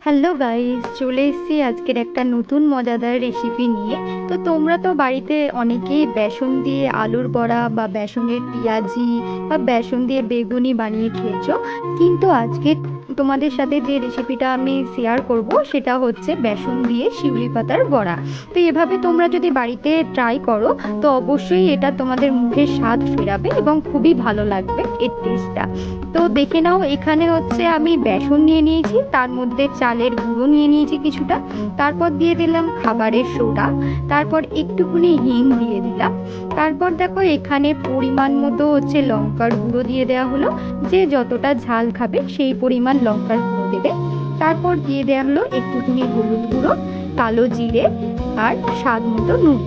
Hello guys, চলে এসেছি আজকের একটা নতুন মজাদার রেসিপি নিয়ে। তো তোমরা তো বাড়িতে অনেকেই বেসন দিয়ে আলুর বড়া বা বেসনের পেঁয়াজি বা বেসন দিয়ে বেগুনি বানিয়ে খেয়েছো, কিন্তু আজকে তোমাদের সাথে যে রেসিপিটা আমি শেয়ার করব সেটা হচ্ছে বেসন দিয়ে শিউলি পাতার বড়া। তো এভাবে তোমরা যদি বাড়িতে ট্রাই করো তো অবশ্যই এটা তোমাদের মুখের স্বাদ ফেরাবে এবং খুবই ভালো লাগবে এর টেস্টটা। তো দেখে নাও, এখানে হচ্ছে আমি বেসন নিয়ে নিয়েছি, তার মধ্যে চালের গুঁড়ো নিয়ে নিয়েছি কিছুটা, তারপর দিয়ে দিলাম খাবারের সোডা, তারপর একটুখানি হিং দিয়ে দিলাম, তারপর দেখো এখানে পরিমাণ মতো হচ্ছে লঙ্কার গুঁড়ো দিয়ে দেওয়া হলো, যে যতটা ঝাল খাবে সেই পরিমাণ লঙ্কার গুঁড়ো দেবে। তারপর দিয়ে দেওয়া হলো একটুখানি হলুদ গুঁড়ো, কালো জিরে আর স্বাদ মতো নুন।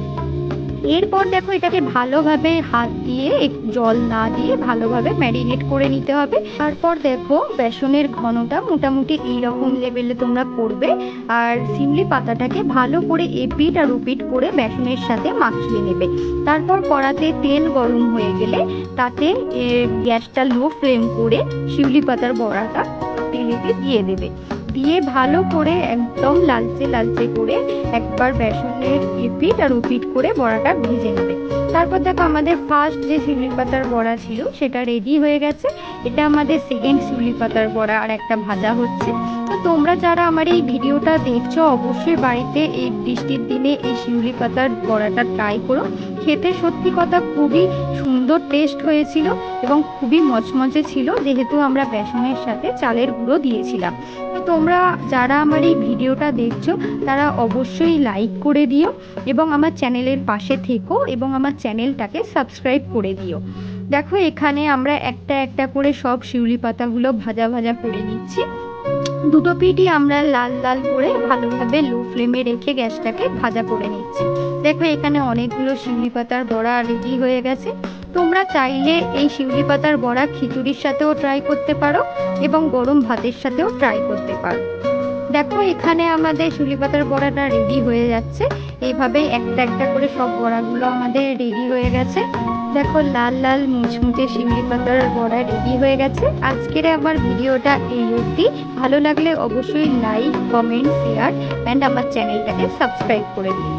এরপর দেখো এটাকে ভালোভাবে হাত দিয়ে জল না দিয়ে ভালোভাবে ম্যারিনেট করে নিতে হবে। তারপর দেখো বেসনের ঘনটা মোটামুটি এইরকম লেভেলে তোমরা করবে, আর শিউলি পাতাটাকে ভালো করে এপিট আর ওপিট করে বেসনের সাথে মাখিয়ে নেবে। তারপর কড়াতে তেল গরম হয়ে গেলে তাতে গ্যাসটা লো ফ্লেম করে শিউলি পাতার বড়াটা তেলেতে দিয়ে দেবে, দিয়ে ভালো করে একদম লালচে লালচে করে একবার বেসনের এপিট আর ওপিট করে বড়াটা ভেজে নেবে। তারপর দেখো আমাদের ফার্স্ট যে শিউলি পাতার বড়া ছিল সেটা রেডি হয়ে গেছে। এটা আমাদের সেকেন্ড শিউলি পাতার বড়া আর একটা ভাজা হচ্ছে। তো তোমরা যারা আমার এই ভিডিওটা দেখছো অবশ্যই বাড়িতে এই বৃষ্টির দিনে এই শিউলি পাতার বড়াটা ট্রাই করো। খেতে সত্যি কথা খুবই সুন্দর টেস্ট হয়েছিল এবং খুবই মচমচে ছিল, যেহেতু আমরা বেসনের সাথে চালের গুঁড়ো দিয়েছিলাম। তো তোমরা যারা আমার এই ভিডিওটা দেখছো তারা অবশ্যই লাইক করে দিও এবং আমার চ্যানেলের পাশে থেকো এবং আমার চ্যানেলটাকে সাবস্ক্রাইব করে দিও। দেখো এখানে আমরা একটা একটা করে সব শিউলি পাতাগুলো ভাজা ভাজা করে নিচ্ছি। দুটো পিঠই আমরা লাল লাল করে ভালোভাবে লো ফ্লেমে রেখে গ্যাসটাকে ভাজা করে নিচ্ছি। দেখো এখানে অনেকগুলো শিউলি পাতার বড়া রেডি হয়ে গেছে। তোমরা চাইলে এই শিউলি পাতার বড়া খিচুড়ির সাথেও ট্রাই করতে পারো এবং গরম ভাতের সাথেও ট্রাই করতে পারো। দেখো এখানে আমাদের শিউলি পাতার বড়াটা রেডি হয়ে যাচ্ছে। এইভাবে একটা একটা করে সব বড়াগুলো আমাদের রেডি হয়ে গেছে। দেখো লাল লাল মুচমুচে শিউলি পাতার বড়া রেডি হয়ে গেছে। আজকের আমার ভিডিওটা এই অবধি। ভালো লাগলে অবশ্যই লাইক, কমেন্ট, শেয়ার অ্যান্ড আমার চ্যানেলটাকে সাবস্ক্রাইব করে দিন।